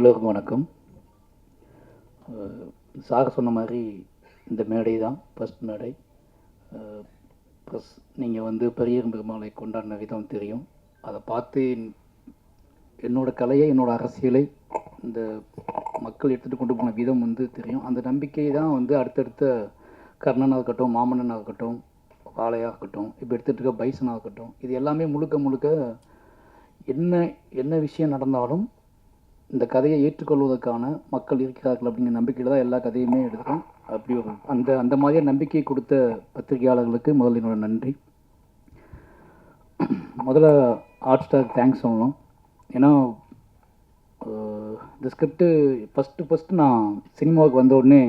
எல்லோருக்கும் வணக்கம். சார் சொன்ன மாதிரி இந்த மேடை தான் ஃபஸ்ட் மேடை. ப்ளஸ் நீங்கள் வந்து பெரியர் பெருமாளை கொண்டாடின விதம் தெரியும். அதை பார்த்து என்னோடய கலையை, என்னோடய அரசியலை இந்த மக்கள் எடுத்துகிட்டு கொண்டு போன விதம் வந்து தெரியும். அந்த நம்பிக்கை தான் வந்து அடுத்தடுத்த கர்ணனாக இருக்கட்டும், மாமன்னனாக இருக்கட்டும், வாழையாக இருக்கட்டும், இப்போ எடுத்துகிட்டு இருக்க பைசனாக இருக்கட்டும், இது எல்லாமே முழுக்க முழுக்க என்ன விஷயம் நடந்தாலும் இந்த கதையை ஏற்றுக்கொள்வதற்கான மக்கள் இருக்கிறார்கள் அப்படிங்கிற நம்பிக்கையில் தான் எல்லா கதையுமே எடுக்கிறோம். அப்படி ஒரு அந்த மாதிரியே நம்பிக்கை கொடுத்த பத்திரிகையாளர்களுக்கு முதல்ல என்னோட நன்றி. முதல்ல ஹாட் ஸ்டார் தேங்க்ஸ் சொல்லணும். ஏன்னா இந்த ஸ்கிரிப்டு ஃபஸ்ட்டு நான் சினிமாவுக்கு வந்த உடனே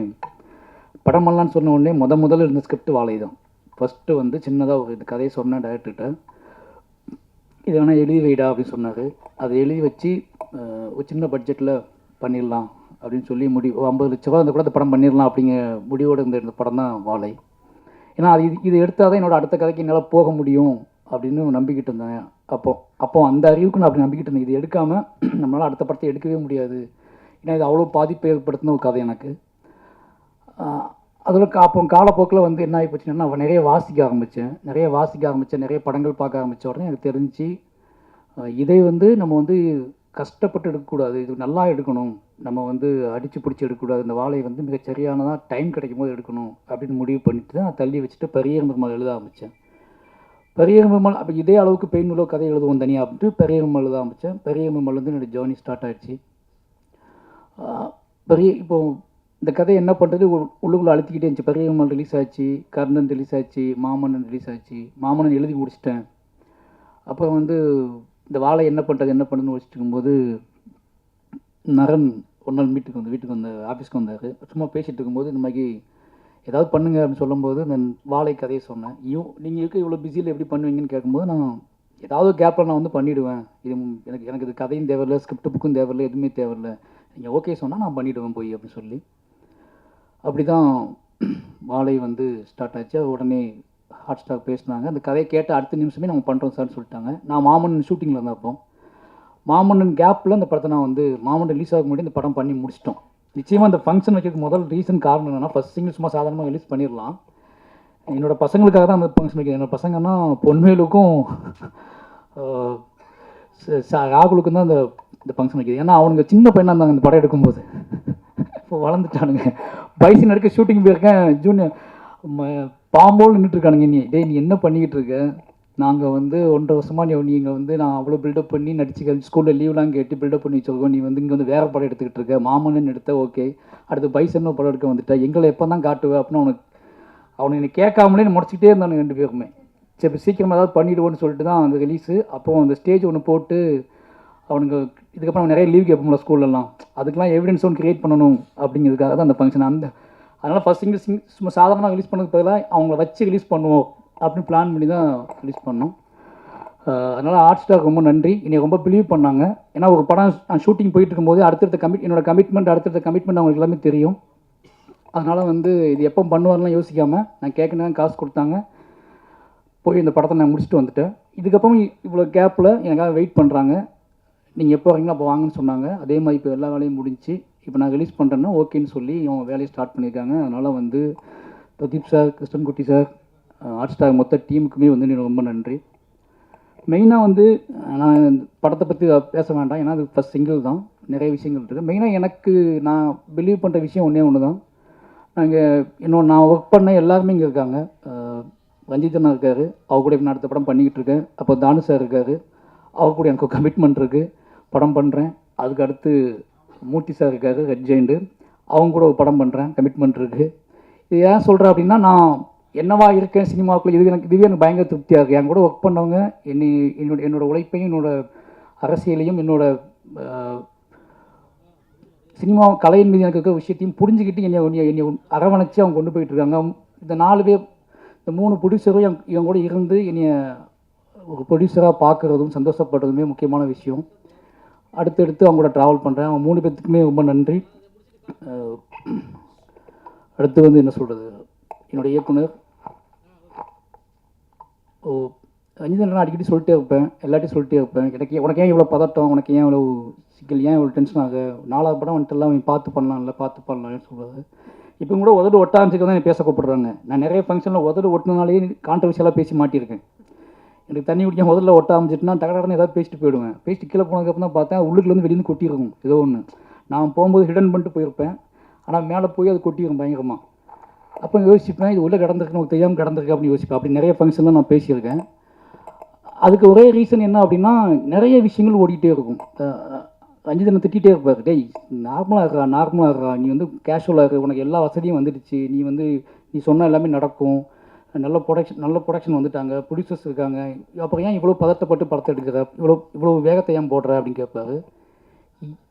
படம் பண்ணலான்னு சொன்ன உடனே முதல்ல இருந்த ஸ்கிரிப்ட் வாழை தான். ஃபஸ்ட்டு வந்து சின்னதாக ஒரு இந்த கதையை சொன்னேன் டைரக்டர்கிட்ட, இதை வேணால் எழுதி வைடா அப்படின்னு சொன்னார். அதை எழுதி வச்சு ஒரு சின்ன பட்ஜெட்டில் பண்ணிடலாம் அப்படின்னு சொல்லி 50 லட்ச ரூபா அந்த கூட அந்த படம் பண்ணிடலாம் அப்படிங்கிற முடிவோடு இருந்த படம் தான் வாழை. ஏன்னா இது எடுத்தால் தான் என்னோடய அடுத்த கதைக்கு என்னால் போக முடியும் அப்படின்னு நம்பிக்கிட்டு இருந்தேன். அப்போ அந்த அறிவுக்கு நான் அப்படி நம்பிக்கிட்டு இருந்தேன். இது எடுக்காமல் நம்மளால் அடுத்த படத்தை எடுக்கவே முடியாது. ஏன்னா இது அவ்வளோ பாதிப்பை ஏற்படுத்தின ஒரு கதை எனக்கு. அதில் அப்போ காலப்போக்கில் வந்து என்ன ஆகி போச்சுன்னா, நான் நிறைய வாசிக்க ஆரம்பித்தேன், நிறைய படங்கள் பார்க்க ஆரம்பித்த உடனே எனக்கு தெரிஞ்சு இதை வந்து நம்ம வந்து கஷ்டப்பட்டு எடுக்கக்கூடாது, இது நல்லா எடுக்கணும், நம்ம வந்து அடித்து பிடிச்சி எடுக்கக்கூடாது, இந்த வாழை வந்து மிக சரியானதாக டைம் கிடைக்கும் போது எடுக்கணும் அப்படின்னு முடிவு பண்ணிட்டு தான் தள்ளி வச்சுட்டு பெரியர் பெருமாள் எழுத ஆரம்பித்தேன். பெரியர் பெருமாள் அப்போ இதே அளவுக்கு பெயின்னுள்ள கதை எழுதுவோம் தனியாக அப்படின்ட்டு பெரியர் பெருமாள் எழுத ஆரம்பித்தேன். பெரியர் பெருமாள் வந்து என்னோடய ஜேர்னி ஸ்டார்ட் ஆகிடுச்சு. இப்போது இந்த கதை என்ன பண்ணுறது உள்ளுக்குள்ளே அழுத்திக்கிட்டே இருந்துச்சு. பெரியர் பெருமாள் ரிலீஸ் ஆச்சு, கர்ணன் ரிலீஸ் ஆச்சு, மாமன்னன் ரிலீஸ் ஆச்சு. மாமன்னன் எழுதி முடிச்சிட்டேன். அப்புறம் வந்து இந்த வாழை என்ன பண்ணுறதுன்னு வச்சுட்டு இருக்கும்போது நரன் ஒரு நாள் வீட்டுக்கு வந்து ஆஃபீஸ்க்கு வந்தார். சும்மா பேசிகிட்டு இருக்கும்போது இந்த மாதிரி ஏதாவது பண்ணுங்க அப்படின்னு சொல்லும்போது நான் வாழை கதையை சொன்னேன். நீங்கள் இவ்வளோ பிஸியில் எப்படி பண்ணுவீங்கன்னு கேட்கும்போது, நான் ஏதாவது கேப்பில் நான் வந்து பண்ணிவிடுவேன், இது எனக்கு இது கதையும் தேவையில்லை, ஸ்கிரிப்ட் புக்கும் தேவையில்லை, எதுவுமே தேவையில்லை, நீங்கள் ஓகே சொன்னால் நான் பண்ணிவிடுவேன் போய் அப்படின்னு சொல்லி அப்படி தான் வாழை வந்து ஸ்டார்ட் ஆச்சு. உடனே ஹாட் ஸ்டார் பேசினாங்க. அந்த கதையை கேட்ட அடுத்த நிமிஷமே நம்ம பண்ணுறோம் சார்னு சொல்லிட்டாங்க. நான் மாமன்னன் ஷூட்டிங்கில் இருந்தப்போ மாமன்னன் கேப்பில் அந்த படத்தை நான் வந்து மாமன்னன் ரிலீஸ் ஆக முன்னாடி இந்த படம் பண்ணி முடிச்சிட்டோம். நிச்சயமாக அந்த ஃபங்க்ஷன் வைக்கிறதுக்கு முதல் காரணம் என்னென்னா, ஃபஸ்ட் சிங்கிள் சும்மா சாதாரணமாக ரிலீஸ் பண்ணிடலாம், என்னோடய பசங்களுக்காக தான் அந்த ஃபங்க்ஷன் வைக்கிறேன். என்னோடய பசங்கன்னா பொன்வேலுக்கும் ராகுலுக்கும் தான் இந்த ஃபங்க்ஷன் வைக்கிது. ஏன்னா அவனுங்க சின்ன பையனாக இருந்தாங்க இந்த படம் எடுக்கும்போது. இப்போ வளர்ந்துட்டானுங்க. பைசன் எடுக்க ஷூட்டிங் போயிருக்கேன். ஜூனியர் பாம்போல் நின்றுட்டுருக்கானுங்க. நீ என்ன பண்ணிக்கிட்டு இருக்க, நாங்கள் வந்து 1.5 வருஷமாக நீங்கள் வந்து நான் அவ்வளோ பில்டப் பண்ணி நடிச்சு ஸ்கூலில் லீவ்லாம் கேட்டு பில்டப் பண்ணி வச்சுருக்கோம், நீ வந்து இங்கே வந்து வேறு படம் எடுத்துக்கிட்டு இருக்க, மாமன்னு எடுத்த ஓகே, அடுத்து பைசன்னு படம் எடுக்க வந்துட்டேன், எங்களை எப்போ தான் காட்டுவேன் அப்படின்னு அவனை என்னை கேட்காமலே முடிச்சுக்கிட்டே இருந்தானுங்க 2 பேருமே. சரி சீக்கிரமாக ஏதாவது பண்ணிவிடுவோன்னு சொல்லிட்டு தான் அந்த ரிலீஸு. அப்போது அந்த ஸ்டேஜ் ஒன்று போட்டு அவனுங்க இதுக்கப்புறம் நிறைய லீவ் கேட்போம்ல ஸ்கூல்லலாம், அதுக்கெலாம் எவிடன்ஸ் ஒன்று க்ரியேட் பண்ணணும் அப்படிங்கிறதுக்காக தான் அந்த ஃபங்க்ஷன். அதனால் ஃபஸ்ட் சிங்கிள் சும்மா சாதாரணமாக ரிலீஸ் பண்ணதுக்கு பதிலாக அவங்கள வச்சு ரிலீஸ் பண்ணுவோம் அப்படின்னு பிளான் பண்ணி தான் ரிலீஸ் பண்ணோம். அதனால் ஹாட் ஸ்டாருக்கு ரொம்ப நன்றி. என்னை ரொம்ப பிலீவ் பண்ணாங்க. ஏன்னா ஒரு படம் நான் ஷூட்டிங் போயிட்டு இருக்கும்போது என்னோடய கமிட்மெண்ட் அவங்களுக்கு எல்லாமே தெரியும். அதனால் வந்து இது எப்போ பண்ணுவார்லாம் யோசிக்காமல் நான் கேட்கணும் காசு கொடுத்தாங்க. போய் இந்த படத்தை நான் முடிச்சுட்டு வந்துட்டேன். இதுக்கப்புறம் இவ்வளோ கேப்பில் எனக்காக வெயிட் பண்ணுறாங்க. நீங்கள் எப்போ வரீங்களோ அப்போ வாங்கன்னு சொன்னாங்க. அதே மாதிரி இப்போ எல்லா வேலையும் முடிஞ்சு இப்போ நான் ரிலீஸ் பண்ணுறேன்னா ஓகேன்னு சொல்லி அவங்க வேலையை ஸ்டார்ட் பண்ணியிருக்காங்க. அதனால் வந்து Pradeep sir, Krishnankutty sir, hot star மொத்த டீமுக்குமே வந்து எனக்கு ரொம்ப நன்றி. மெயினாக வந்து நான் படத்தை பற்றி பேச வேண்டாம், ஏன்னா அது ஃபஸ்ட் சிங்கிள் தான், நிறைய விஷயங்கள் இருக்குது. மெயினாக நான் பிலீவ் பண்ணுற விஷயம் ஒன்று தான். நான் ஒர்க் பண்ண எல்லாருமே இங்கே இருக்காங்க. ரஞ்சிதனா இருக்கார், அவர் கூட இப்போ நான் அடுத்த படம் பண்ணிக்கிட்டு இருக்கேன். அப்போ தானு சார் இருக்கார், அவர் கூட எனக்கு கமிட்மெண்ட் இருக்குது, படம் பண்ணுறேன். அதுக்கு அடுத்து மூர்த்தி சார் இருக்கார், ரெட் ஜெயிண்டு, அவங்க கூட ஒரு படம் பண்ணுறேன், கமிட்மெண்ட் இருக்குது. இது ஏன் சொல்கிறேன் அப்படின்னா, நான் என்னவா இருக்கேன் சினிமாவுக்குள்ளே, இதுவே எனக்கு பயங்கர திருப்தியாக இருக்குது. என் கூட ஒர்க் பண்ணவங்க என்னோடய உழைப்பையும் என்னோடய அரசியலையும் என்னோடய சினிமா கலையின் மீது எனக்கு இருக்க விஷயத்தையும் புரிஞ்சுக்கிட்டு என்னை அரவணைச்சு அவங்க கொண்டு போயிட்டுருக்காங்க. இந்த 4 பேர், இந்த 3 ப்ரொடியூசரும் இவங்க கூட இருந்து என்னை ஒரு ப்ரொடியூசராக பார்க்குறதும் சந்தோஷப்படுறதுமே முக்கியமான விஷயம். அடுத்தடுத்து அவங்க கூட ட்ராவல் பண்ணுறேன். அவங்க 3 பேர்த்துக்குமே ரொம்ப நன்றி. அடுத்து வந்து என்ன சொல்கிறது, என்னோடய இயக்குனர் ரஞ்சிதன் நான் அடிக்கடி சொல்லிட்டே இருப்பேன், எல்லாத்தையும் சொல்லிட்டே இருப்பேன். உனக்கு ஏன் இவ்வளோ பதட்டம், உனக்கு ஏன் இவ்வளோ சிக்கல், ஏன் இவ்வளோ டென்ஷன் ஆக, 4வது படம் வந்துட்டுலாம் அவன் பார்த்து பண்ணலாம்ல, பார்த்து பண்ணலாம்னு சொல்லுவாரு. இப்போ கூட உதடு ஒட்டாமிச்சுக்கு தான் பேச கூப்பிடுறாங்க. நான் நிறைய ஃபங்க்ஷனில் உதடு ஒட்டினாலே கான்ட்ரவர்ஷியலாக பேசி மாட்டியிருக்கேன். எனக்கு தண்ணி குடிக்க முதல்ல ஒட்ட ஆரம்பிச்சிட்டுனா டகடன்னு ஏதாவது பேசிட்டு போயிடுவேன். பேசிட்டு கீழே போனதுக்கப்புறம் தான் பார்த்தேன் உள்ளுக்குலேருந்து வெளியிருந்து கொட்டியிருக்கும் ஏதோ ஒன்று. நான் போகும்போது ஹிடன் பண்ணிட்டு போயிருப்பேன், ஆனால் மேலே போய் அது கொட்டியிருக்கும் பயங்கரமாக. அப்போ யோசிப்பேன், இது உள்ளே கிடந்திருக்கு, நமக்கு தெரியாமல் கிடந்திருக்கு அப்படின்னு யோசிப்பேன். அப்படி நிறைய ஃபங்க்ஷனில் நான் பேசியிருக்கேன். அதுக்கு ஒரே ரீசன் என்ன அப்படின்னா, நிறைய விஷயங்கள் ஓடிக்கிட்டே இருக்கும். ரஞ்சிதனை திட்டிகிட்டே இருப்பார், டேய் நார்மலாக இருக்கிறா, நீ வந்து கேஷுவலாக இருக்கு, உனக்கு எல்லா வசதியும் வந்துடுச்சு, நீ சொன்ன எல்லாமே நடக்கும், நல்ல ப்ரொடக்ஷன் வந்துட்டாங்க, ப்ரொடியூசர்ஸ் இருக்காங்க, அப்புறம் ஏன் இவ்வளோ பதட்டப்பட்டு படத்தை எடுக்கிற, இவ்வளோ வேகத்தை ஏன் போடுற அப்படின்னு கேட்பாரு.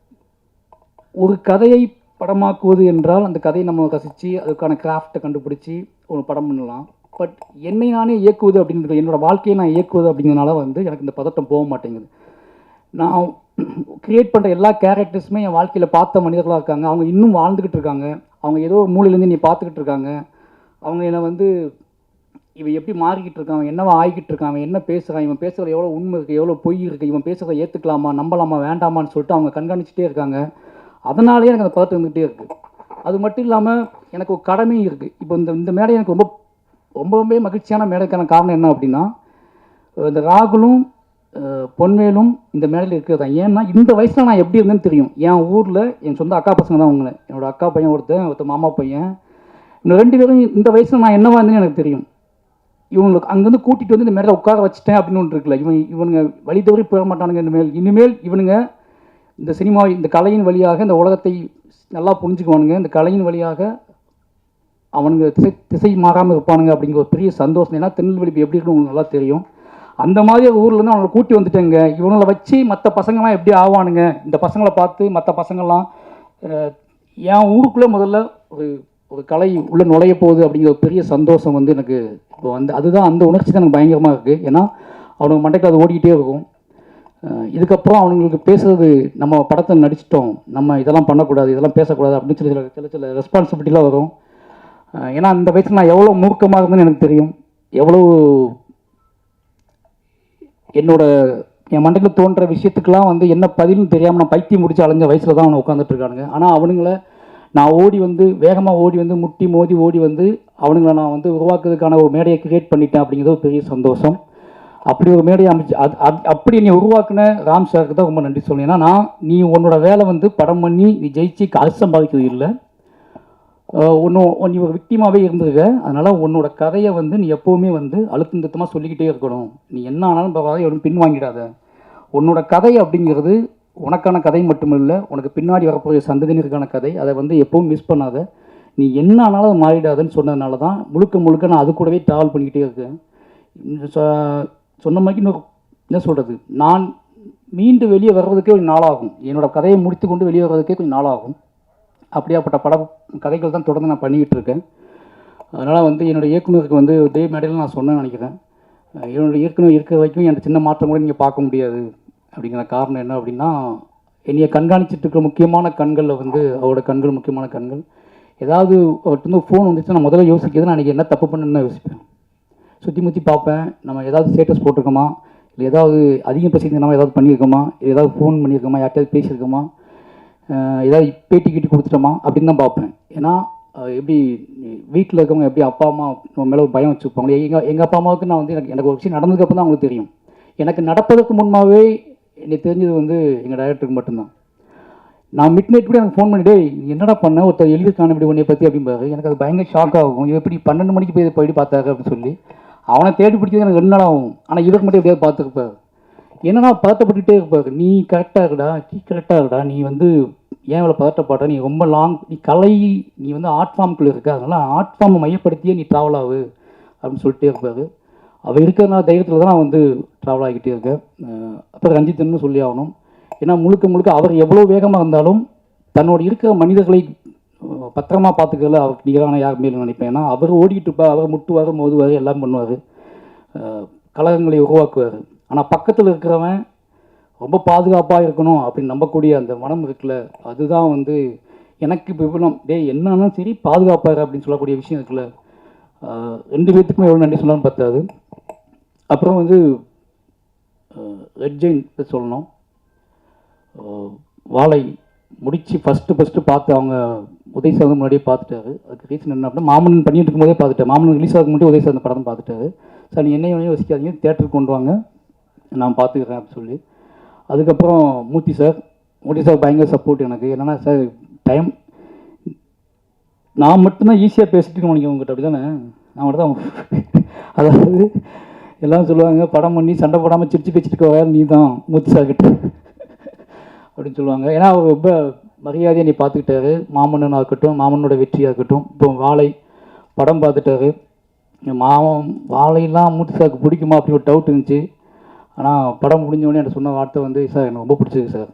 ஒரு கதையை படமாக்குவது என்றால் அந்த கதையை நம்ம ரசித்து அதுக்கான கிராஃப்டை கண்டுபிடிச்சி ஒரு படம் பண்ணலாம். பட் என்னை நானே இயக்குவது அப்படின்றது, என்னோடய வாழ்க்கையை நான் இயக்குவது அப்படிங்கிறதுனால வந்து எனக்கு இந்த பதட்டம் போக மாட்டேங்குது. நான் க்ரியேட் பண்ணுற எல்லா கேரக்டர்ஸுமே என் வாழ்க்கையில் பார்த்த மனிதர்களாக இருக்காங்க. அவங்க இன்னும் வாழ்ந்துக்கிட்டு இருக்காங்க. அவங்க ஏதோ மூலையிலேருந்து நீ பார்த்துக்கிட்டு இருக்காங்க. அவங்க என்னை வந்து இவன் எப்படி மாறிக்கிட்டு இருக்கான், அவன் என்னவா ஆகிக்கிட்டு இருக்கான், அவன் என்ன பேசுகிறான், இவன் பேசுகிறது எவ்வளோ உண்மை இருக்குது, எவ்வளோ பொய் இருக்குது, இவன் பேசுகிறத ஏற்றுக்கலாமா, நம்பலாமா, வேண்டாமான்னு சொல்லிட்டு அவங்க கண்காணிச்சிட்டே இருக்காங்க. அதனாலேயே எனக்கு அந்த பதட்டம் இருந்துகிட்டே இருக்குது. அது மட்டும் இல்லாமல் எனக்கு ஒரு கடமையும் இருக்குது. இப்போ இந்த மேடை எனக்கு ரொம்பவே மகிழ்ச்சியான மேடைக்கான காரணம் என்ன அப்படின்னா, இந்த ராகுலும் பொன்வேலும் இந்த மேடையில் இருக்கிறது தான். ஏன்னா இந்த வயசில் நான் எப்படி இருந்தேன்னு தெரியும். என் ஊரில் என் சொந்த அக்கா பசங்க தான் அவங்கள, என்னோடய அக்கா பையன் ஒருத்தர் மாமா பையன், இன்னும் 2 பேரும் இந்த வயசில் நான் என்னவா இருந்தேன்னு எனக்கு தெரியும். இவங்களுக்கு அங்கேருந்து கூட்டிகிட்டு வந்து இந்த மேடையில் உட்கார வச்சுட்டேன் அப்படின்னு ஒன்று இருக்குல்ல, இவனுங்க வழி தவறி போக மாட்டானுங்க. இனிமேல் இவனுங்க இந்த சினிமா, இந்த கலையின் வழியாக இந்த உலகத்தை நல்லா புரிஞ்சுக்குவானுங்க, இந்த கலையின் வழியாக அவனுங்க திசை மாறாமல் இருப்பானுங்க அப்படிங்கிற ஒரு பெரிய சந்தோஷம். ஏன்னா திருநெல்வேலி எப்படி இருக்குன்னு உங்களுக்கு நல்லா தெரியும். அந்த மாதிரி ஊர்லேருந்து அவங்களை கூட்டி வந்துட்டேங்க. இவங்களை வச்சு மற்ற பசங்கள்லாம் எப்படி ஆவானுங்க, இந்த பசங்களை பார்த்து மற்ற பசங்கள்லாம் என் ஊருக்குள்ளே முதல்ல ஒரு கலை உள்ளே நுழைய போகுது அப்படிங்கிற ஒரு பெரிய சந்தோஷம் வந்து எனக்கு இப்போ வந்து அதுதான், அந்த உணர்ச்சி தான் எனக்கு பயங்கரமாக இருக்குது. ஏன்னா அவனுங்க மண்டைக்கு அது ஓடிக்கிட்டே இருக்கும். இதுக்கப்புறம் அவங்களுக்கு பேசுறது, நம்ம படத்தை நடிச்சிட்டோம், நம்ம இதெல்லாம் பண்ணக்கூடாது, இதெல்லாம் பேசக்கூடாது அப்படின்னு சில ரெஸ்பான்சிபிலிட்டிலாம் வரும். ஏன்னா அந்த வயசில் நான் எவ்வளோ மூர்க்கமாக இருந்தேன்னு எனக்கு தெரியும். எவ்வளோ என் மண்டையில் தோன்ற விஷயத்துக்கெலாம் வந்து என்ன பதில்னு தெரியாமல் நான் பைத்தியம் முடிச்சு அலைஞ்ச வயசில் தான் அவனை உட்காந்துட்டு இருக்கானுங்க. ஆனால் அவனுங்களை நான் வேகமாக ஓடி வந்து முட்டி மோதி ஓடி வந்து அவனுங்களை நான் வந்து உருவாக்குறதுக்கான ஒரு மேடையை கிரியேட் பண்ணிட்டேன் அப்படிங்கிறது ஒரு பெரிய சந்தோஷம். அப்படி ஒரு மேடையை அமைச்சு அப்படி நீ உருவாக்குன ராம் சாருக்கு தான் ரொம்ப நன்றி சொல்லணும். ஏன்னா நீ உன்னோட வேலை வந்து படம் பண்ணி நீ ஜெயிச்சு காசு சம்பாதிக்கிறது இல்லை, நீ ஒரு விக்டிமாகவே இருந்திருக்க. அதனால் உன்னோட கதையை வந்து நீ எப்போவுமே வந்து அழுத்தம் திருத்தமாக சொல்லிக்கிட்டே இருக்கணும். நீ என்ன ஆனாலும் பரவாயில்ல, எவ்வளோ பின் வாங்கிடாத. உன்னோட கதை அப்படிங்கிறது உனக்கான கதை மட்டுமில்லை, உனக்கு பின்னாடி வரப்போகிற சந்ததியினருக்கான கதை. அதை வந்து எப்பவும் மிஸ் பண்ணாத. நீ என்ன ஆனாலும் மாறிடாதுன்னு சொன்னதுனால தான் முழுக்க நான் அது கூடவே ட்ராவல் பண்ணிக்கிட்டே இருக்கேன். சொன்ன மாதிரி இன்னும் என்ன சொல்கிறது, நான் மீண்டு வெளியே வர்றதுக்கே கொஞ்சம் நாளாகும். என்னோடய கதையை முடித்து கொண்டு வெளியே வர்றதுக்கே கொஞ்சம் நாளாகும். அப்படியாப்பட்ட கதைகள் தான் தொடர்ந்து நான் பண்ணிக்கிட்டு இருக்கேன். அதனால் வந்து என்னோடய இயக்குனருக்கு வந்து இதே மேடையில் நான் சொன்னேன்னு நினைக்கிறேன். என்னோடய இயக்குனர் இருக்கிற வரைக்கும் எனக்கு சின்ன மாற்றம் கூட நீங்கள் பார்க்க முடியாது. அப்படிங்கிற காரணம் என்ன அப்படின்னா, என்னையை கண்காணிச்சிட்டு இருக்கிற முக்கியமான கண்களில் வந்து அவரோட கண்கள் முக்கியமான கண்கள். ஏதாவது அவர்கிட்ட ஃபோன் வந்துச்சு, நான் முதல்ல யோசிக்கிறது நான் அன்றைக்கி என்ன தப்பு பண்ணுன்னு தான் யோசிப்பேன். சுற்றி பார்ப்பேன், நம்ம ஏதாவது ஸ்டேட்டஸ் போட்டிருக்கோமா, இல்லை ஏதாவது அதிகம் பேசியிருந்தோமா, ஏதாவது பண்ணியிருக்கோமா, ஏதாவது ஃபோன் பண்ணியிருக்கோமா, யார்கிட்டயாவது பேசியிருக்கோமா, ஏதாவது பேட்டி கீட்டி கொடுத்துட்டோமா அப்படின்னு தான் பார்ப்பேன். ஏன்னா எப்படி வீட்டில் இருக்கவங்க எப்படி அப்பா அம்மா நம்ம மேலே ஒரு பயம் வச்சுருப்பாங்களே, எங்கள் அப்பா அம்மாவுக்கு நான் வந்து எனக்கு ஒரு விஷயம் நடந்ததுக்கப்புறம் தான் அவங்களுக்கு தெரியும். எனக்கு நடப்பதற்கு முன்பாகவே எனக்கு தெரிஞ்சது வந்து எங்கள் டைரக்டருக்கு மட்டும்தான். நான் மிட் நைட் கூட எனக்கு ஃபோன் பண்ணிவிட்டு, என்னடா பண்ண ஒருத்தர் எழுதியிருக்கான இப்படி உன்னை பற்றி அப்படிம்பாரு. எனக்கு அது பயங்கர ஷாக் ஆகும். இது எப்படி 12 மணிக்கு போய் பார்த்தாரு அப்படின்னு சொல்லி அவனை தேடி பிடிச்சது எனக்கு 2 நாள் ஆகும். ஆனால் இவருக்கு மட்டும் எப்படியாவது பார்த்துருப்பாரு. என்னன்னா பதட்டப்பட்டுகிட்டே இருப்பாரு. நீ கரெக்டாக இருக்கடா, நீ வந்து ஏன் இவ்வளோ பதட்டப்படுற, நீ ரொம்ப நீ கலை, நீ வந்து ஆர்ட் ஃபார்முக்குள்ளே இருக்க, அதனால் ஆர்ட் ஃபார்மை மையப்படுத்தியே நீ ட்ராவல் ஆகு அப்படின்னு சொல்லிட்டே இருப்பார். அவர் இருக்கிறதுனால தைரியத்தில் தான் நான் வந்து ட்ராவல் ஆகிக்கிட்டே இருக்கேன். அப்புறம் ரஞ்சித்னு சொல்லி ஆகணும். ஏன்னா முழுக்க அவர் எவ்வளோ வேகமாக இருந்தாலும் தன்னோட இருக்கிற மனிதர்களை பத்திரமாக பார்த்துக்கிறதுல அவருக்கு நிகரான யாருமே இல்லை நினைப்பேன். ஏன்னா அவர் ஓடிக்கிட்டு இருப்பார், அவர் முட்டுவார், மோதுவார், எல்லாம் பண்ணுவார், கழகங்களை உருவாக்குவார். ஆனால் பக்கத்தில் இருக்கிறவன் ரொம்ப பாதுகாப்பாக இருக்கணும் அப்படின்னு நம்பக்கூடிய அந்த மனம் இருக்குல்ல, அதுதான் வந்து எனக்கு இப்போ இவ்வளோ என்னன்னாலும் சரி பாதுகாப்பாக அப்படின்னு சொல்லக்கூடிய விஷயம் இருக்குல்ல, 2 பேர்த்துக்குமே எவ்வளோ நன்றி சொல்லலாம்னு பார்த்தாது. அப்புறம் வந்து ரெட் ஜெயின் சொல்லணும். வாழை முடித்து ஃபஸ்ட்டு பார்த்து அவங்க உதய் சார் முன்னாடியே பார்த்துட்டாரு. அதுக்கு ரீசன் என்ன அப்படின்னா, மாமன் பண்ணிட்டு இருக்கும்போதே பார்த்துட்டேன். மாமன் ரிலீஸ் ஆகும் மட்டும் உதய் சார் அந்த படம் பார்த்துட்டாரு. சார் நீ என்னையும் யோசிக்காதீங்க, தேட்டருக்கு கொண்டு வாங்க, நான் பார்த்துக்கிறேன் அப்படின்னு சொல்லி. அதுக்கப்புறம் மூர்த்தி சார் பயங்கர சப்போர்ட் எனக்கு. என்னென்னா சார் டைம் நான் மட்டும்தான் ஈஸியாக பேசிட்டு நினைக்கிறேன் உங்கள்கிட்ட, அப்படி தானே? நான் மட்டும் தான் அதாவது எல்லாம் சொல்லுவாங்க, படம் பண்ணி சண்டை போடாமல் சிரிச்சு பேசிட்டு வேறு நீ தான் மூர்த்தி சார் கிட்ட அப்படின்னு சொல்லுவாங்க. ஏன்னா அவர் ரொம்ப மரியாதையை நீ பார்த்துக்கிட்டாரு. மாமன்னனாக இருக்கட்டும், மாமனோட வெற்றியாக இருக்கட்டும். இப்போ வாழை படம் பார்த்துட்டாரு. வாழையெல்லாம் மூர்த்தி சாருக்கு பிடிக்குமா அப்படின்னு ஒரு டவுட் இருந்துச்சு. ஆனால் படம் முடிஞ்சோடனே எனக்கு சொன்ன வார்த்தை வந்து, சார் எனக்கு ரொம்ப பிடிச்சிருக்கு சார்,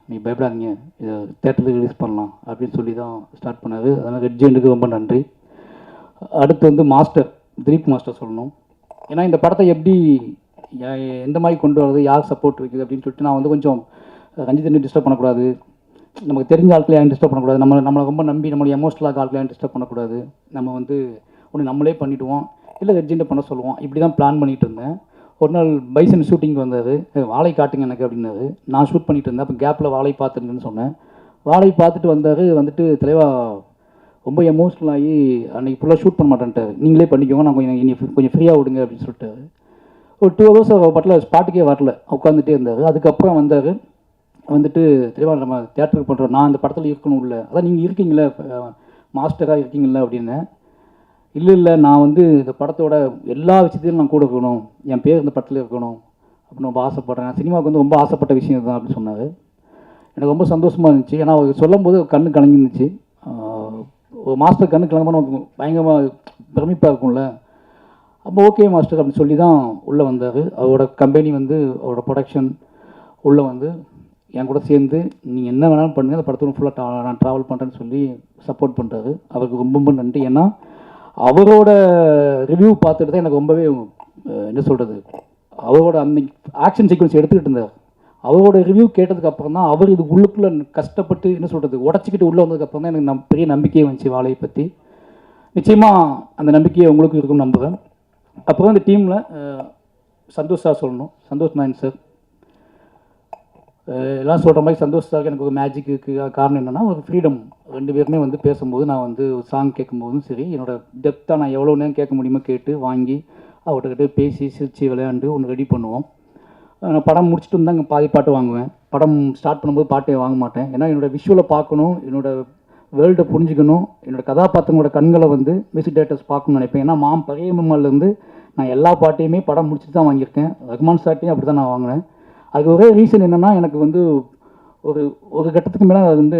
நீ பயப்படாதீங்க, இதை தேட்டருக்கு ரிலீஸ் பண்ணலாம் அப்படின்னு சொல்லி தான் ஸ்டார்ட் பண்ணார். அதனால் ரெட் ஜெயின்ட்டுக்கு ரொம்ப நன்றி. அடுத்து வந்து திலீப் மாஸ்டர் சொல்லணும். ஏன்னா இந்த படத்தை எப்படி எந்த மாதிரி கொண்டு வரது, யார் சப்போர்ட் இருக்குது அப்படின்னு சொல்லிட்டு நான் வந்து கொஞ்சம் ரஞ்சித் டிஸ்டர்ப் பண்ணக்கூடாது, நமக்கு தெரிஞ்ச ஆட்களை யாரும் டிஸ்டர்ப் பண்ணக்கூடாது, நம்மளை ரொம்ப நம்பி நம்மளுடைய எமோஷனலாக ஆட்களை யாரும் டிஸ்டர்ப் பண்ணக்கூடாது, நம்ம வந்து ஒன்று நம்மளே பண்ணிவிடுவோம், இல்லை ரெட் ஜெயின்ட்டை பண்ண சொல்லுவோம், இப்படி தான் பிளான் பண்ணிகிட்டு இருந்தேன். ஒரு நாள் பைசன் ஷூட்டிங் வந்தார், வாழை காட்டுங்க எனக்கு அப்படின்னாரு. நான் ஷூட் பண்ணிட்டு இருந்தேன். அப்போ கேப்பில் வாழை பார்த்துருங்கன்னு சொன்னேன். வாழை பார்த்துட்டு வந்தார். வந்துட்டு தலைவா ரொம்ப எமோஷ்னல் ஆகி அன்றைக்கி ஃபுல்லாக ஷூட் பண்ண மாட்டேன்ட்டார், நீங்களே பண்ணிக்கோங்க, நான் கொஞ்சம் ஃப்ரீயாக விடுங்க அப்படின்னு சொல்லிட்டாரு. ஒரு 2 hours பட்டில் ஸ்பாட்டுக்கே வரல, உட்காந்துட்டே இருந்தார். அதுக்கப்புறம் வந்தார். வந்துட்டு தலைவா நம்ம தேட்டருக்கு பண்ணுறோம், நான் இந்த படத்தில் இருக்கணும் இல்லை, அதான் நீங்கள் இருக்கீங்களே மாஸ்டராக இருக்கீங்களா அப்படின்னு. இல்லை நான் வந்து இந்த படத்தோட எல்லா விஷயத்தையும் நான் கூட இருக்கணும், என் பேர் இந்த படத்தில் இருக்கணும் அப்படின்னு ரொம்ப ஆசைப்பட்றேன், சினிமாவுக்கு வந்து ரொம்ப ஆசைப்பட்ட விஷயம் தான் அப்படின்னு சொன்னார். எனக்கு ரொம்ப சந்தோஷமாக இருந்துச்சு. ஏன்னா அவர் சொல்லும் போது கண்ணு கலங்கிருந்துச்சு. ஒரு மாஸ்டர் கண்ணு கலங்கமாக நமக்கு பயங்கரமாக பிரமிப்பாக இருக்கும்ல. அப்போ ஓகே மாஸ்டர் அப்படின்னு சொல்லி தான் உள்ளே வந்தார். அவரோட கம்பெனி வந்து அவரோட ப்ரொடக்ஷன் உள்ளே வந்து என் கூட சேர்ந்து நீங்கள் என்ன வேணாலும் பண்ணுங்கள், அந்த படத்தோட ஃபுல்லாக நான் ட்ராவல் பண்ணுறேன்னு சொல்லி சப்போர்ட் பண்ணுறாரு. அவருக்கு ரொம்ப ரொம்ப நன்றி. ஏன்னா அவரோட ரிவ்யூ பார்த்துட்டு தான் எனக்கு ரொம்பவே என்ன சொல்கிறது, அவரோட அந்த ஆக்ஷன் சீக்வன்ஸ் எடுத்துக்கிட்டு இருந்தார். அவரோட ரிவ்யூ கேட்டதுக்கப்புறம் தான் அவர் இது உள்ளுக்குள்ளே கஷ்டப்பட்டு என்ன சொல்கிறது உடச்சிக்கிட்டு உள்ளே வந்ததுக்கப்புறம் தான் எனக்கு பெரிய நம்பிக்கையே வந்துச்சு வாழையை பற்றி. நிச்சயமாக அந்த நம்பிக்கையை உங்களுக்கு இருக்குன்னு நம்புகிறேன். அப்புறம் இந்த டீமில் சந்தோஷ் சார் சொல்லணும். சந்தோஷ் நாயன் சார் எல்லாம் சொல்கிற மாதிரி சந்தோஷ் சாருக்கு எனக்கு ஒரு மேஜிக் இருக்குது. காரணம் என்னென்னா ஒரு ஃப்ரீடம். 2 பேருமே வந்து பேசும்போது நான் வந்து ஒரு சாங் கேட்கும்போதும் சரி, என்னோடய டெப்த்தாக நான் எவ்வளோ நேரம் கேட்க முடியுமோ கேட்டு வாங்கி அவர்கிட்ட பேசி சிரித்து விளையாண்டு ஒன்று ரெடி பண்ணுவோம். நான் படம் முடிச்சுட்டு இருந்தால் இங்கே பாதி பாட்டு வாங்குவேன். படம் ஸ்டார்ட் பண்ணும்போது பாட்டே வாங்க மாட்டேன். ஏன்னா என்னோடய விஷுவலை பார்க்கணும், என்னோடய வேர்ல்டை புரிஞ்சுக்கணும், என்னோடய கதாபாத்திரங்களோட கண்களை வந்து மியூசிக் டேரக்டர்ஸ் பார்க்கணும்னு நினைப்பேன். ஏன்னா பழைய எம்எம்ஆர்லேருந்து நான் எல்லா பாட்டையுமே படம் முடிச்சுட்டு தான் வாங்கியிருக்கேன். ரஹ்மான் சார்ட்டையும் அப்படி தான் நான் வாங்கினேன். அதுக்கு ஒரே ரீசன் என்னென்னா, எனக்கு வந்து ஒரு கட்டத்துக்கு மேலே அது வந்து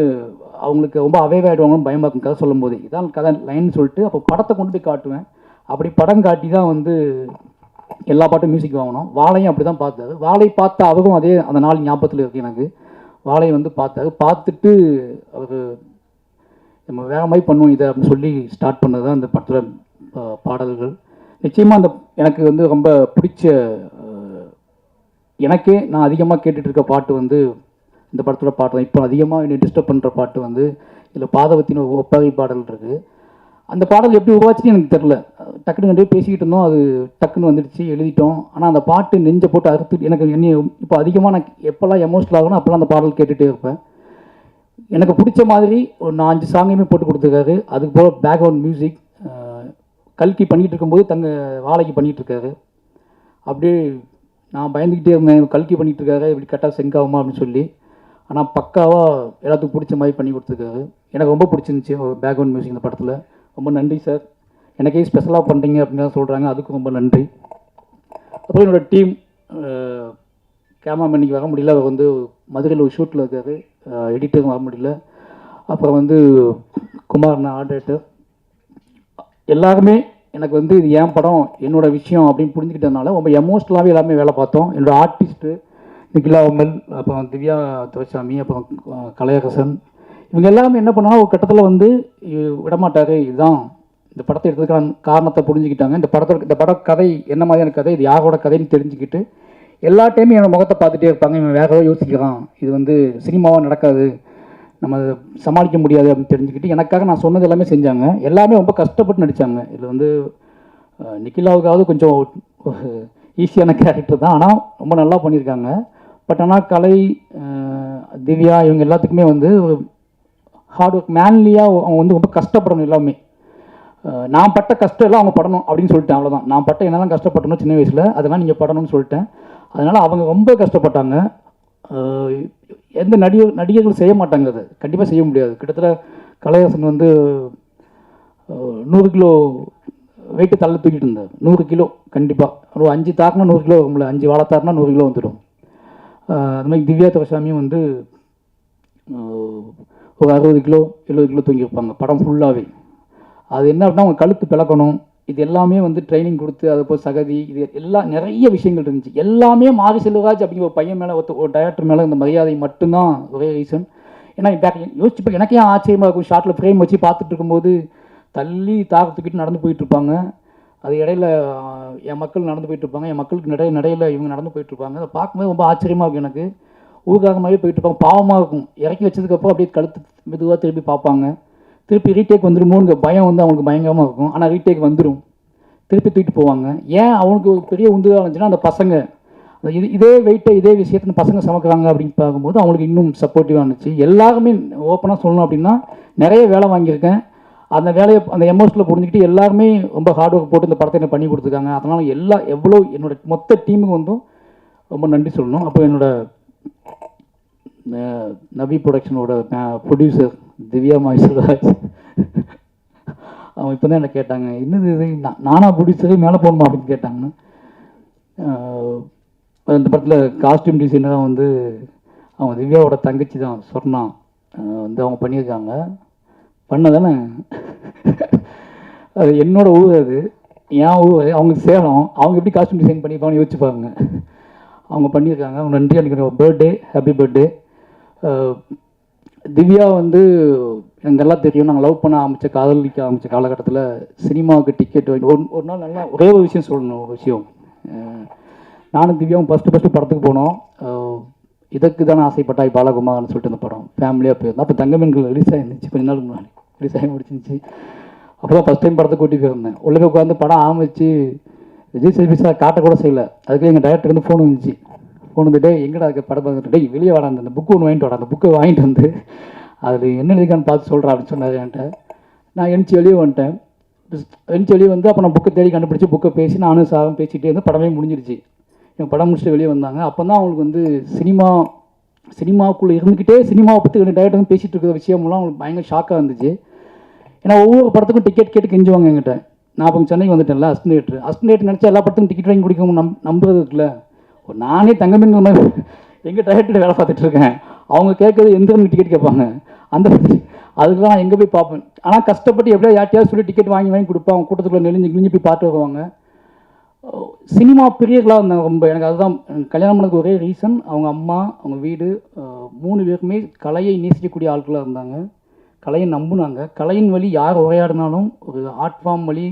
அவங்களுக்கு ரொம்ப அவேவாயிடுவாங்கன்னு பயமாக இருக்கும் கதை சொல்லும் போது. இதான் கதை லைன் சொல்லிட்டு அப்போ படத்தை கொண்டு போய் காட்டுவேன். அப்படி படம் காட்டி தான் வந்து எல்லா பாட்டும் மியூசிக் வாங்கணும். வாழையும் அப்படி தான் பார்த்தாரு. வாழை பார்த்த அவரும் அதே அந்த நாள் ஞாபகத்தில் இருக்குது எனக்கு. வாழையை வந்து பார்த்தாரு. பார்த்துட்டு அவர் நம்ம வேற மாதிரி பண்ணுவோம் இதை அப்படின்னு சொல்லி ஸ்டார்ட் பண்ணது தான் அந்த படத்தில் பாடல்கள். நிச்சயமாக அந்த எனக்கு வந்து ரொம்ப பிடிச்ச எனக்கே நான் அதிகமாக கேட்டுட்டு இருக்க பாட்டு வந்து இந்த படத்தோட பாட்டு தான். இப்போ அதிகமாக என்னை டிஸ்டர்ப் பண்ணுற பாட்டு வந்து இதில் பாதவத்தின் ஒரு ஒப்பாரி பாடல் இருக்குது. அந்த பாடல் எப்படி உருவாச்சுன்னு எனக்கு தெரில. டக்குன்னு ரெண்டு பேசிக்கிட்டு இருந்தோம், அது டக்குன்னு வந்துடுச்சு, எழுதிட்டோம். ஆனால் அந்த பாட்டு நெஞ்சை போட்டு அறுத்து எனக்கு இப்போ அதிகமாக நான் எப்போல்லாம் எமோஷனல் ஆகணும் அப்போல்லாம் அந்த பாடல் கேட்டுகிட்டே இருப்பேன். எனக்கு பிடிச்ச மாதிரி ஒரு 4-5 சாங்கையுமே போட்டு கொடுத்துருக்காரு. அதுக்கு போல் பேக்ரவுண்ட் மியூசிக் கல்கி பண்ணிகிட்டு இருக்கும்போது வாழைக்கு பண்ணிகிட்ருக்காரு. அப்படியே நான் பயந்துக்கிட்டே இருந்தேன், கல்கி பண்ணிகிட்ருக்காரு, இப்படி கரெக்டாக செங்காகுமா அப்படின்னு சொல்லி. ஆனால் பக்காவாக எல்லாத்துக்கும் பிடிச்ச மாதிரி பண்ணி கொடுத்துருக்காரு. எனக்கு ரொம்ப பிடிச்சிருந்துச்சி பேக்ரவுண்ட் மியூசிக் இந்த படத்தில். ரொம்ப நன்றி சார், எனக்கே ஸ்பெஷலாக பண்ணுறீங்க அப்படின்னு தான் சொல்கிறாங்க, அதுக்கும் ரொம்ப நன்றி. அப்புறம் என்னோடய டீம் கேமராமேன் இன்றைக்கி வர முடியல, அவர் வந்து மதுரையில் ஒரு ஷூட்டில் இருக்கார், எடிட்டரும் வர முடியல. அப்புறம் வந்து குமார்னா ஆர்டேட்டர், எல்லாருமே எனக்கு வந்து இது என் படம் என்னோடய விஷயம் அப்படின்னு புரிஞ்சுக்கிட்டதுனால ரொம்ப எமோஷ்னலாகவே எல்லாமே வேலை பார்த்தோம். என்னோடய ஆர்டிஸ்ட்டு நிகிலா அம்மல், அப்புறம் திவ்யா துரைசாமி, அப்புறம் கலையரசன், இவங்க எல்லாமே என்ன பண்ணாலும் ஒரு கட்டத்தில் வந்து விடமாட்டார். இதுதான் இந்த படத்தை எடுத்ததுக்கான காரணத்தை புரிஞ்சுக்கிட்டாங்க. இந்த பட கதை என்ன மாதிரியான கதை, இது யாரோட கதைன்னு தெரிஞ்சுக்கிட்டு எல்லா டைமும் என்னோடய முகத்தை பார்த்துட்டே இருப்பாங்க. இவன் வேற ஏதோ யோசிக்கிறான், இது வந்து சினிமாவாக நடக்காது, நம்ம சமாளிக்க முடியாது அப்படின்னு தெரிஞ்சுக்கிட்டு எனக்காக நான் சொன்னது எல்லாமே செஞ்சாங்க. எல்லாமே ரொம்ப கஷ்டப்பட்டு நடித்தாங்க. இதில் வந்து நிக்கிலாவுக்காவது கொஞ்சம் ஈஸியான கேரக்டர் தான், ஆனால் ரொம்ப நல்லா பண்ணியிருக்காங்க. பட் ஆனால் கலை, திவ்யா இவங்க எல்லாத்துக்குமே வந்து ஹார்ட் ஒர்க், மேன்லியாக அவங்க வந்து ரொம்ப கஷ்டப்படணும் எல்லாமே. நான் பட்ட கஷ்டம் எல்லாம் அவங்க படணும் அப்படின்னு சொல்லிட்டேன், அவ்வளோதான். நான் பட்ட என்னெல்லாம் கஷ்டப்பட்டணும் சின்ன வயசில், அதெல்லாம் நீங்கள் படணும்னு சொல்லிட்டேன். அதனால் அவங்க ரொம்ப கஷ்டப்பட்டாங்க. எந்த நடிகர்கள் செய்ய மாட்டாங்க, அதை கண்டிப்பாக செய்ய முடியாது. கிட்டத்தட்ட கலைஹாசன் வந்து 100 கிலோ வெயிட்டு தள்ள தூக்கிட்டு இருந்தார். 100 கிலோ கண்டிப்பாக. ஒரு 5 தாக்குனா 100 கிலோ வரும்ல, 5 வாழை தாக்குனா 100 கிலோ வந்துடும். அது மாதிரி திவ்யா துரைசாமியும் வந்து ஒரு 60 கிலோ 70 கிலோ தூங்கியிருப்பாங்க படம் ஃபுல்லாகவே. அது என்ன அப்படின்னா அவங்க கழுத்து பிளக்கணும், இது எல்லாமே வந்து ட்ரைனிங் கொடுத்து, அதை போய் சகதி, இது எல்லாம் நிறைய விஷயங்கள் இருந்துச்சு. எல்லாமே மாரி செல்வராஜ் அப்படிங்கிற ஒரு பையன் மேலே, ஒரு டைரக்டர் மேலே இந்த மரியாதை மட்டும்தான் ஒரே ரீசன். ஏன்னா யோசிச்சு எனக்கே ஆச்சரியமாக இருக்கும், ஷார்ட்டில் ஃப்ரேம் வச்சு பார்த்துட்டு இருக்கும்போது தள்ளி தாக்கத்துக்கிட்டு நடந்து போயிட்டுருப்பாங்க. அது இடையில என் மக்கள் நடந்து போயிட்டுருப்பாங்க, என் மக்களுக்கு நடையில் இவங்க நடந்து போயிட்டுருப்பாங்க. அதை பார்க்கும்போது ரொம்ப ஆச்சரியமாக இருக்கும் எனக்கு. ஊர்காகமாகவே போயிட்டுருப்பாங்க, பாவமாக இருக்கும். இறக்கி வச்சதுக்கப்புறம் அப்படியே கழுத்து மெதுவாக திருப்பி பார்ப்பாங்க. திருப்பி ரீடேக் வந்துடுமோங்கிற பயம் வந்து அவங்களுக்கு பயங்கரமாக இருக்கும். ஆனால் ரீடேக் வந்துடும், திருப்பி தூக்கிட்டு போவாங்க. ஏன் அவங்களுக்கு ஒரு பெரிய உந்துதலாக இருந்துச்சுன்னா, அந்த பசங்க இதே வெயிட்டை இதே விஷயத்தை பசங்க சமைக்கிறாங்க அப்படின்னு பார்க்கும்போது அவங்களுக்கு இன்னும் சப்போர்ட்டிவாக இருந்துச்சு. எல்லாருமே ஓப்பனாக சொல்லணும் அப்படின்னா நிறைய வேலை வாங்கியிருக்கேன். அந்த வேலையை அந்த எமோஷனில் புரிஞ்சுக்கிட்டு எல்லாருமே ரொம்ப ஹார்ட் ஒர்க் போட்டு இந்த படத்தை எனக்கு பண்ணி கொடுத்துருக்காங்க. அதனால் எவ்வளோ என்னோட மொத்த டீமுக்கு வந்தும் ரொம்ப நன்றி சொல்லணும். அப்போ என்னோட நவி ப்ரொடக்ஷனோட ப்ரொடியூசர் திவ்யா மாய்ஸ்வராஜ், அவங்க இப்போ தான் என்ன கேட்டாங்க, என்னது இது நானா ப்ரொடியூசரே மேலே போகணுமா அப்படின்னு கேட்டாங்கன்னு. இந்த படத்தில் காஸ்டியூம் டிசைனராக வந்து அவங்க திவ்யாவோட தங்கச்சி தான் சொர்ணா வந்து அவங்க பண்ணியிருக்காங்க. பண்ணதானே அது என்னோட ஊர், அது என் ஊர், அவங்க சேலம். அவங்க எப்படி காஸ்டியூம் டிசைன் பண்ணியிருப்பாங்கன்னு யோசிச்சுப்பாங்க. அவங்க பண்ணியிருக்காங்க. அவங்க நன்றி. அன்றைக்கி பர்த்டே, ஹாப்பி பர்த்டே. திவ்யா வந்து எனக்கு நல்லா தெரியும். நாங்கள் லவ் பண்ண காதலிக்க ஆரம்பித்த காலகட்டத்தில் சினிமாவுக்கு டிக்கெட் வாங்கி ஒரு நாள் நல்லா ஒரே ஒரு விஷயம் சொல்லணும். ஒரு விஷயம், நானும் திவ்யாவும் ஃபஸ்ட்டு படத்துக்கு போனோம். இதற்கு தானே ஆசைப்பட்டாய் பாலகுமார்னு சொல்லிட்டு அந்த படம் ஃபேமிலியாக போயிருந்தோம். அப்போ தங்கமீன்கள் ரிலீஸ் ஆகிருந்துச்சு, கொஞ்ச நாள் முன்னாடி ரிலீஸ் ஆகி முடிச்சிருந்துச்சு. அப்போ தான் ஃபஸ்ட் டைம் படத்தை கூட்டி போயிருந்தேன். உள்ளே போய் உட்காந்து படம் ஆரம்பிச்சு விஜய் சேதுபதி சார் காட்டக்கூட செய்யலை. அதுக்கு எங்கள் டைரக்டர் வந்து ஃபோன் வந்துச்சு. ஃபோன் வந்துட்டு எங்கடா அதுக்கு படம் பார்த்துட்டு, டேய் வெளியே வாடா, அந்த புக்கு ஒன்று வாங்கிட்டு வாடா, அந்த புக்கை வாங்கிட்டு வந்து அதில் என்ன எழுதிக்கான்னு பார்த்து சொல்கிறா அப்படின்னு சொன்னார் என்கிட்ட. நான் எழுந்துச்சி வெளியே வந்துட்டேன். எழுந்துச்சி வெளியே வந்து அப்போ நான் புக்கை தேடி கண்டுபிடிச்சி புக்கை பேசி நானும் சாரும் பேசிகிட்டே இருந்து படமே முடிஞ்சிருச்சு. என் படம் முடிச்சுட்டு வெளியே வந்தாங்க. அப்போ தான் அவங்களுக்கு வந்து சினிமாவுக்குள்ளே இருந்துக்கிட்டே சினிமாவை பற்றி ரெண்டு டைரக்டர் வந்து பேசிகிட்டு இருக்கிற விஷயமெல்லாம் அவங்களுக்கு பயங்கர ஷாக்காக இருந்துச்சு. ஏன்னா ஒவ்வொரு படத்துக்கும் டிக்கெட் கேட்டு கெஞ்சுவாங்க என்கிட்ட. நான் இப்போ சென்னைக்கு வந்துட்டேன்ல, அஸ்டேட் நினச்சா எல்லா படத்துக்கும் டிக்கெட் வாங்கி குடிக்கும் நம்புறது இருக்குல்ல. நானே தங்கமீன் மாதிரி எங்கள் டைரக்டர் வேலை பார்த்துட்ருக்கேன். அவங்க கேட்குறது எந்த டிக்கெட் கேட்பாங்க, அந்த அதுக்கு தான் நான் எங்கே போய் பார்ப்பேன். ஆனால் கஷ்டப்பட்டு எப்படியா யார்ட்டையாவது சொல்லி டிக்கெட் வாங்கி கொடுப்பேன். அவங்க கூட்டத்துக்குள்ளே நெளிஞ்சு போய் பார்த்து வருவாங்க. சினிமா பிரியர்களாக இருந்தாங்க ரொம்ப. எனக்கு அதுதான் கல்யாணம் பண்ணதுக்கு ஒரே ரீசன், அவங்க அம்மா, அவங்க வீடு, 3 பேருக்குமே கலையை நேசிக்கக்கூடிய ஆட்களாக இருந்தாங்க. கலையை நம்புனாங்க. கலையின் வழி யார் உரையாடினாலும் ஒரு ஆர்ட் ஃபார்ம் வழி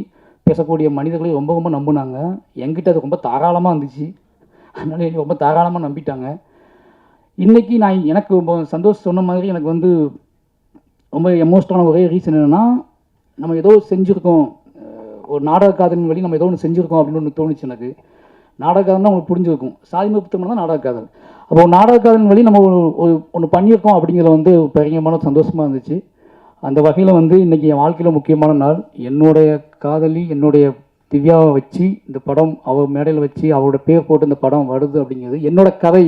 பேசக்கூடிய மனிதர்களை ரொம்ப ரொம்ப நம்புனாங்க. என்கிட்ட அது ரொம்ப தாராளமாக இருந்துச்சு. அதனால எனக்கு ரொம்ப தாராளமாக நம்பிட்டாங்க. இன்றைக்கி எனக்கு ரொம்ப சந்தோஷம். சொன்ன மாதிரி எனக்கு வந்து ரொம்ப எமோஷனலான ஒரே ரீசன் என்னென்னா, நம்ம ஏதோ செஞ்சுருக்கோம், ஒரு நாடக காதலின் வழி நம்ம ஏதோ ஒன்று செஞ்சுருக்கோம் அப்படின்னு ஒன்று தோணுச்சு எனக்கு. நாடக காதல்னா உங்களுக்கு புரிஞ்சிருக்கும், சாதிம புத்தகம் தான் நாடக காதல். அப்போ நாடக காதலின் வழி நம்ம ஒன்று பண்ணியிருக்கோம் அப்படிங்கிறத வந்து பயங்கரமான சந்தோஷமாக இருந்துச்சு. அந்த வகையில் வந்து இன்றைக்கி என் வாழ்க்கையில் முக்கியமான நாள். என்னுடைய காதலி, என்னுடைய திவ்யாவை வச்சு இந்த படம் அவள் மேடையில் வச்சு அவளோட பேர் போட்டு இந்த படம் வருது அப்படிங்கிறது என்னோட கதை.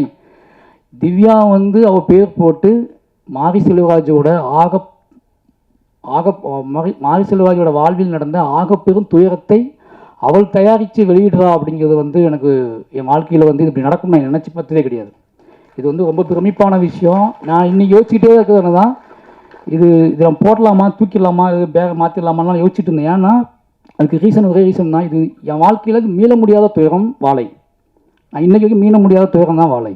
திவ்யா வந்து அவள் பேர் போட்டு மாரி செல்வராஜோட மாரி செல்வராஜோட வாழ்வில் நடந்த ஆகப்பெரும் துயரத்தை அவள் தயாரித்து வெளியிடுறா அப்படிங்கிறது வந்து எனக்கு என் வாழ்க்கையில் வந்து இப்படி நடக்கும் நான் நினச்சி பார்த்ததே கிடையாது. இது வந்து ரொம்ப பிரமிப்பான விஷயம். நான் இன்னைக்கு யோசிச்சுட்டே இருக்கிறது தான், இது நம்ம போடலாமா, தூக்கிடலாமா, இது பேக மாற்றிடலாமான்னு யோசிச்சுட்டு இருந்தேன். ஏன்னா அதுக்கு ஒரே ரீசன் தான், இது என் வாழ்க்கையில் மீள முடியாத துயரம் வாழை. நான் இன்றைக்கி வரைக்கும் மீள முடியாத துயரம் தான் வாழை.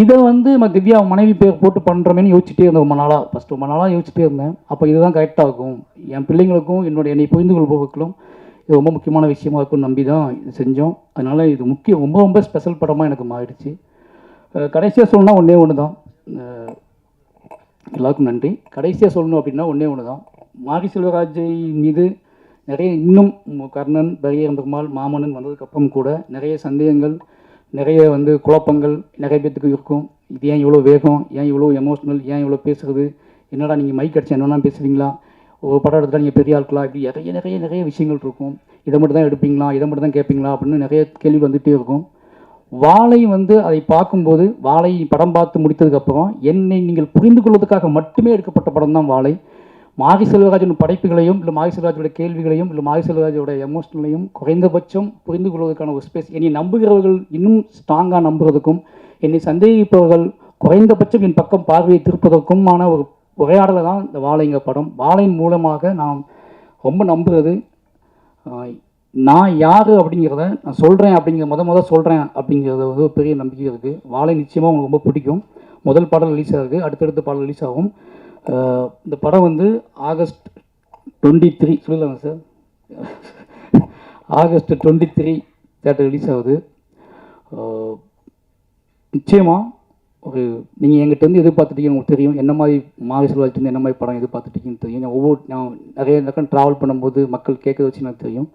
இதை வந்து நம்ம திவ்யா மனைவி பேர் போட்டு பண்ணுறமேனு யோசிச்சுட்டே இருந்தேன் ரொம்ப நாளாக யோசிச்சுட்டே இருந்தேன். அப்போ இதுதான் கரெக்டாக இருக்கும், என் பிள்ளைங்களுக்கும் என்னை புரிந்து கொள்பவர்களும் இது ரொம்ப முக்கியமான விஷயமா இருக்கும்னு நம்பி தான் இது செஞ்சோம். அதனால் இது ரொம்ப ரொம்ப ஸ்பெஷல் படமாக எனக்கு மாறிடுச்சு. கடைசியாக சொல்லணும்னா ஒன்று தான், எல்லாருக்கும் நன்றி. கடைசியாக சொல்லணும் அப்படின்னா ஒன்று தான், மாரி செல்வராஜை மீது நிறைய இன்னும் கர்ணன், பரியேறும் பெருமாள், மாமன்னன் வந்ததுக்கப்புறம் கூட நிறைய சந்தேகங்கள், நிறைய வந்து குழப்பங்கள் நிறைய பேத்துக்கு இருக்கும். இது ஏன் இவ்வளோ வேகம், ஏன் இவ்வளோ எமோஷ்னல், ஏன் இவ்வளோ பேசுகிறது, என்னடா நீங்கள் மைக் அடிச்சா என்னென்னா பேசுவீங்களா, ஒரு படம் எடுத்தால் நீங்கள் பெரிய ஆட்களா, இப்படி நிறைய நிறைய நிறைய விஷயங்கள் இருக்கும். இதை மட்டும் தான் எடுப்பீங்களா, இதை மட்டும் தான் கேட்பீங்களா அப்படின்னு நிறைய கேள்வி வந்துகிட்டே இருக்கும். வாழை வந்து அதை பார்க்கும்போது, வாழை படம் பார்த்து முடித்ததுக்கப்புறம் என்னை நீங்கள் புரிந்து கொள்வதற்காக மட்டுமே எடுக்கப்பட்ட படம் தான் வாழை. மாரி செல்வராஜன் படைப்புகளையும் இல்லை மாரி செல்வராஜோட கேள்விகளையும் இல்லை மாரி செல்வராஜோட எமோஷனலையும் குறைந்தபட்சம் புரிந்து கொள்வதற்கான ஒரு ஸ்பேஸ், என்னை நம்புகிறவர்கள் இன்னும் ஸ்ட்ராங்காக நம்புறதுக்கும், என்னை சந்தேகிப்பவர்கள் குறைந்தபட்சம் என் பக்கம் பார்வையை திருப்பதற்குமான ஒரு உரையாடலை தான் இந்த வாழைங்க படம். வாழையின் மூலமாக நான் ரொம்ப நம்புகிறது, நான் யார் அப்படிங்கிறத நான் சொல்கிறேன், அப்படிங்கிற சொல்கிறேன் அப்படிங்கிறத வந்து ஒரு பெரிய நம்பிக்கை இருக்குது. வாழை நிச்சயமாக உங்களுக்கு ரொம்ப பிடிக்கும். முதல் பாடல் ரிலீஸ் ஆகுது, அடுத்தடுத்த பாடல் ரிலீஸ் ஆகும். இந்த படம் வந்து ஆகஸ்ட் 23 சொல்லலாங்க சார், ஆகஸ்ட் 23 தேட்டர் ரிலீஸ் ஆகுது. நிச்சயமாக ஒரு நீங்கள் எங்கிட்ட வந்து எதிர்பார்த்துட்டீங்கன்னு உங்களுக்கு தெரியும், என்ன மாதிரி மாரி செல்வராஜ் என்ன மாதிரி படம் எதிர்பார்த்துட்டீங்கன்னு தெரியும். நான் நிறைய நேரம் ட்ராவல் பண்ணும்போது மக்கள் கேட்க வச்சு எனக்கு தெரியும்.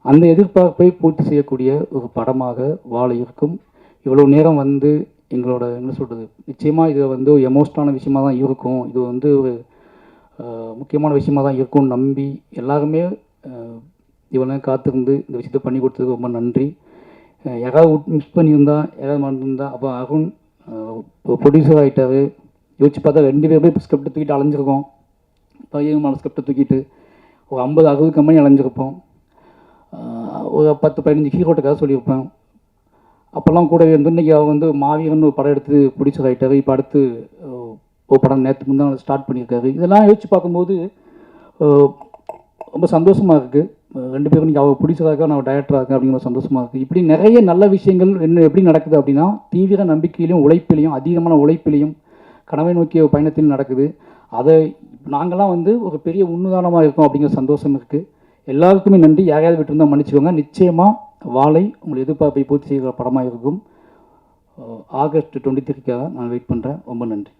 அந்த எதிர்பார்ப்பை பூர்த்தி செய்யக்கூடிய ஒரு படமாக வாழை இருக்கும். இவ்வளோ நேரம் வந்து எங்களோட என்ன சொல்கிறது, நிச்சயமாக இது வந்து ஒரு எமோஷனலான விஷயமாக தான் இருக்கும், இது வந்து ஒரு முக்கியமான விஷயமாக தான் இருக்கும்னு நம்பி எல்லாருமே இவ்வளோ காத்திருந்து இந்த விஷயத்தை பண்ணி கொடுத்ததுக்கு ரொம்ப நன்றி. யாராவது மிஸ் பண்ணியிருந்தா, யாராவது மறந்துருந்தா, அப்போ அருண் ப்ரொடியூசர் ஆகிட்டார். யோசிச்சு பார்த்தா 2 பேருமே இப்போ ஸ்கிரிப்டை தூக்கிட்டு அலைஞ்சிருக்கோம். பையன் ஸ்கிரிப்டை தூக்கிட்டு ஒரு 50-60 கம்பெனி அலைஞ்சிருப்போம். ஒரு 10-15 ஹீரோட்டுக்காக சொல்லியிருப்பேன். அப்போல்லாம் கூடவே வந்து இன்றைக்கி அவர் வந்து மாவீரன் ஒரு படம் எடுத்து ப்ரொடியூசர் ஆகிட்டார். இப்போ அடுத்து ஒரு படம் நேற்று முந்தான் ஸ்டார்ட் பண்ணியிருக்காரு. இதெல்லாம் யோசிச்சு பார்க்கும்போது ரொம்ப சந்தோஷமாக இருக்குது. 2 பேரும் இன்றைக்கி அவர் ப்ரொடியூசராக இருக்கா, நான் டைரக்டராக இருக்கேன் அப்படிங்கிற சந்தோஷமாக இருக்குது. இப்படி நிறைய நல்ல விஷயங்கள் எப்படி நடக்குது அப்படின்னா, தீவிர நம்பிக்கையிலையும் உழைப்பிலையும், அதிகமான உழைப்பிலையும், கனவை நோக்கிய பயணத்திலும் நடக்குது. அதை நாங்கள்லாம் வந்து ஒரு பெரிய உன்னுதாரணமாக இருக்கோம் அப்படிங்கிற சந்தோஷம் இருக்குது. எல்லாருக்குமே நன்றி. யாரையாவது விட்டுருந்தால் மன்னிச்சுக்கோங்க. நிச்சயமாக வாழை உங்கள் எதிர்பார்ப்பை பூர்த்தி செய்கிற படமாக இருக்கும். ஆகஸ்ட் 23க்காக நான் வெயிட் பண்ணுறேன். ரொம்ப நன்றி.